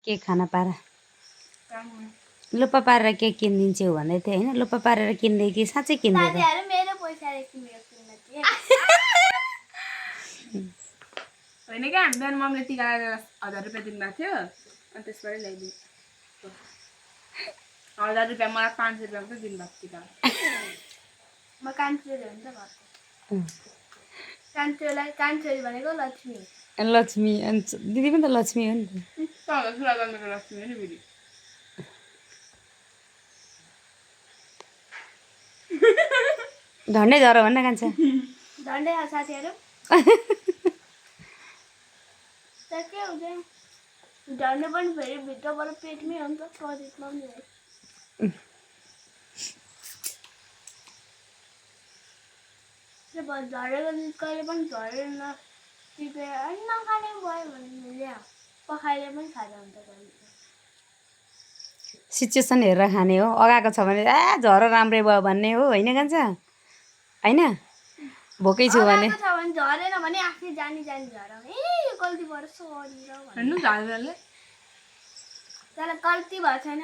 cake खाना पारा लुप्पा पारेर केक किनिदिन्छु भन्दै थियो होइन लुप्पा पारेर किन्दे कि साँच्चै किन्दे होइन क्या बिहान मम्मीले टिका लगाएर 1000 रुपियाँ दिनुभएको थियो अनि त्यसबाटै ल्याइदिनु 1000 रुपियाँ मलाई 500 रुपियाँ मात्रै दिनुभएको टिका म कान्छोरी हो नि त घरको कान्छोरी भनेको लक्ष्मी लक्ष्मी अनि दिदी पनि त लक्ष्मी हो नि त लक्ष्मी हो नि दिदी झन्डै झर भन्न कान्छ झन्डै साथीहरू त के हुन्छ झन्डै पनि फेरि भित्रबाट पेटमै हो नि त शरीरमा पनि हो झरेको कहिले पनि झरेर टिपेर नखाने भयो भने ल्या पखाइले पनि खाँदा हुन्छ कहिले सिचुएसन हेरेर खाने हो अगाएको छ भने झर राम्रै भयो भन्ने हो होइन कान्छ होइन भोकै छु भने झरेन भने आफै जानी झर यो गल्ती भएर सरी र भन्नु झरेरले तर गल्ती भएको छैन